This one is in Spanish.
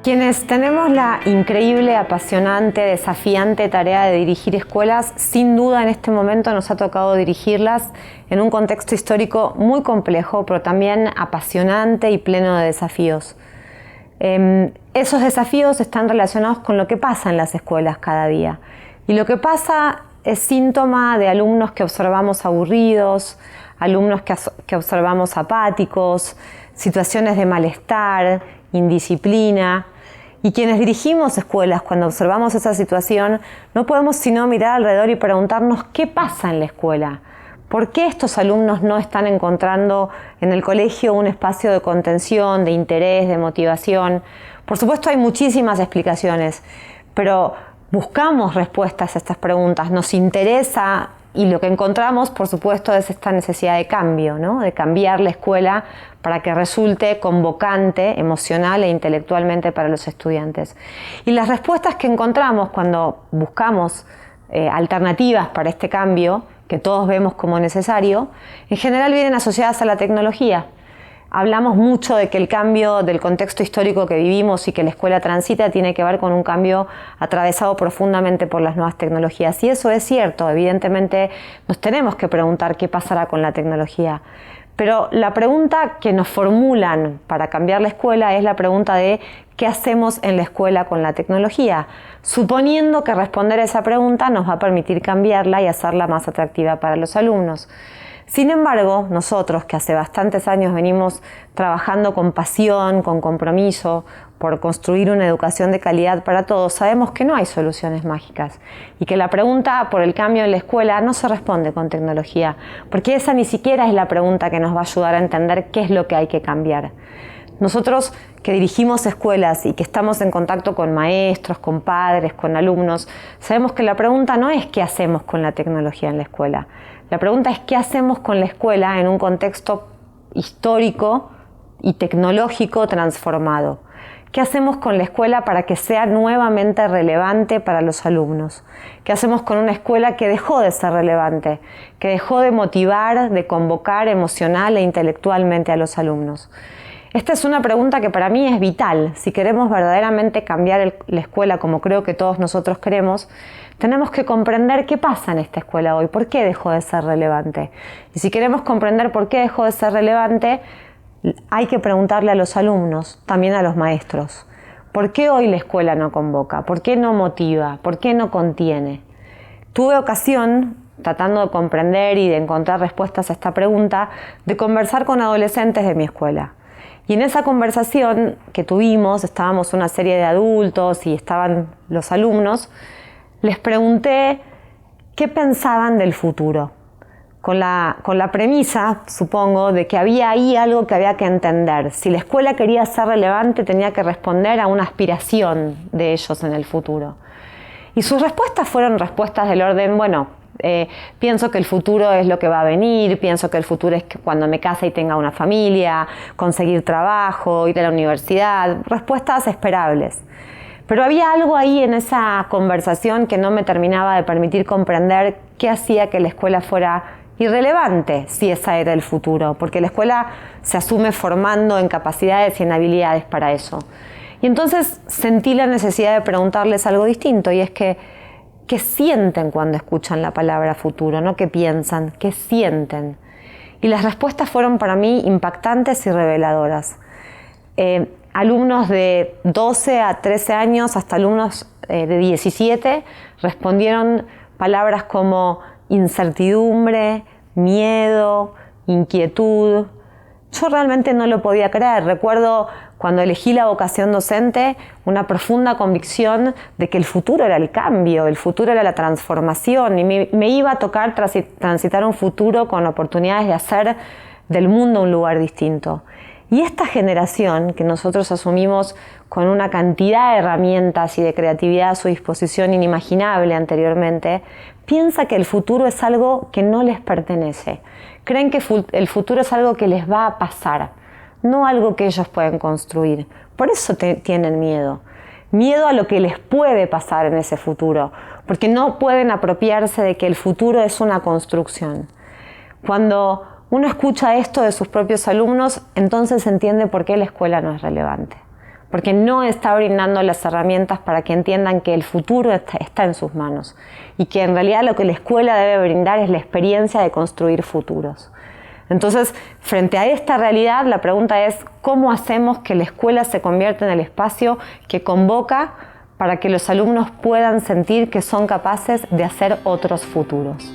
Quienes tenemos la increíble, apasionante, desafiante tarea de dirigir escuelas, sin duda en este momento nos ha tocado dirigirlas en un contexto histórico muy complejo, pero también apasionante y pleno de desafíos. Esos desafíos están relacionados con lo que pasa en las escuelas cada día. Y lo que pasa es síntoma de alumnos que observamos aburridos, alumnos que observamos apáticos, situaciones de malestar, indisciplina. Y quienes dirigimos escuelas, cuando observamos esa situación, no podemos sino mirar alrededor y preguntarnos qué pasa en la escuela. ¿Por qué estos alumnos no están encontrando en el colegio un espacio de contención, de interés, de motivación? Por supuesto hay muchísimas explicaciones, pero buscamos respuestas a estas preguntas, nos interesa y lo que encontramos, por supuesto, es esta necesidad de cambio, ¿no? De cambiar la escuela para que resulte convocante, emocional e intelectualmente para los estudiantes. Y las respuestas que encontramos cuando buscamos alternativas para este cambio, que todos vemos como necesario, en general vienen asociadas a la tecnología. Hablamos mucho de que el cambio del contexto histórico que vivimos y que la escuela transita tiene que ver con un cambio atravesado profundamente por las nuevas tecnologías. Y eso es cierto, evidentemente nos tenemos que preguntar qué pasará con la tecnología. Pero la pregunta que nos formulan para cambiar la escuela es la pregunta de ¿qué hacemos en la escuela con la tecnología? Suponiendo que responder a esa pregunta nos va a permitir cambiarla y hacerla más atractiva para los alumnos. Sin embargo, nosotros que hace bastantes años venimos trabajando con pasión, con compromiso, por construir una educación de calidad para todos, sabemos que no hay soluciones mágicas y que la pregunta por el cambio en la escuela no se responde con tecnología, porque esa ni siquiera es la pregunta que nos va a ayudar a entender qué es lo que hay que cambiar. Nosotros que dirigimos escuelas y que estamos en contacto con maestros, con padres, con alumnos, sabemos que la pregunta no es qué hacemos con la tecnología en la escuela. La pregunta es qué hacemos con la escuela en un contexto histórico y tecnológico transformado. ¿Qué hacemos con la escuela para que sea nuevamente relevante para los alumnos? ¿Qué hacemos con una escuela que dejó de ser relevante, que dejó de motivar, de convocar emocional e intelectualmente a los alumnos? Esta es una pregunta que para mí es vital. Si queremos verdaderamente cambiar la escuela como creo que todos nosotros queremos, tenemos que comprender qué pasa en esta escuela hoy, por qué dejó de ser relevante. Y si queremos comprender por qué dejó de ser relevante, hay que preguntarle a los alumnos, también a los maestros. ¿Por qué hoy la escuela no convoca? ¿Por qué no motiva? ¿Por qué no contiene? Tuve ocasión, tratando de comprender y de encontrar respuestas a esta pregunta, de conversar con adolescentes de mi escuela. Y en esa conversación que tuvimos, estábamos una serie de adultos y estaban los alumnos, les pregunté qué pensaban del futuro, con la premisa, supongo, de que había ahí algo que había que entender. Si la escuela quería ser relevante, tenía que responder a una aspiración de ellos en el futuro. Y sus respuestas fueron respuestas del orden, bueno, pienso que el futuro es lo que va a venir, pienso que el futuro es que cuando me case y tenga una familia, conseguir trabajo, ir a la universidad, respuestas esperables. Pero había algo ahí en esa conversación que no me terminaba de permitir comprender qué hacía que la escuela fuera irrelevante si esa era el futuro, porque la escuela se asume formando en capacidades y en habilidades para eso. Y entonces sentí la necesidad de preguntarles algo distinto, y es que ¿qué sienten cuando escuchan la palabra futuro? No qué piensan, ¿qué sienten? Y las respuestas fueron para mí impactantes y reveladoras. Alumnos de 12 a 13 años hasta alumnos de 17 respondieron palabras como incertidumbre, miedo, inquietud. Yo realmente no lo podía creer. Recuerdo cuando elegí la vocación docente, una profunda convicción de que el futuro era el cambio, el futuro era la transformación y me iba a tocar transitar un futuro con oportunidades de hacer del mundo un lugar distinto. Y esta generación que nosotros asumimos con una cantidad de herramientas y de creatividad a su disposición inimaginable anteriormente, piensa que el futuro es algo que no les pertenece. Creen que el futuro es algo que les va a pasar, no algo que ellos pueden construir. Por eso tienen miedo. Miedo a lo que les puede pasar en ese futuro, porque no pueden apropiarse de que el futuro es una construcción. Cuando uno escucha esto de sus propios alumnos, entonces entiende por qué la escuela no es relevante. porque no está brindando las herramientas para que entiendan que el futuro está en sus manos y que en realidad lo que la escuela debe brindar es la experiencia de construir futuros. Entonces, frente a esta realidad, la pregunta es ¿cómo hacemos que la escuela se convierta en el espacio que convoca para que los alumnos puedan sentir que son capaces de hacer otros futuros?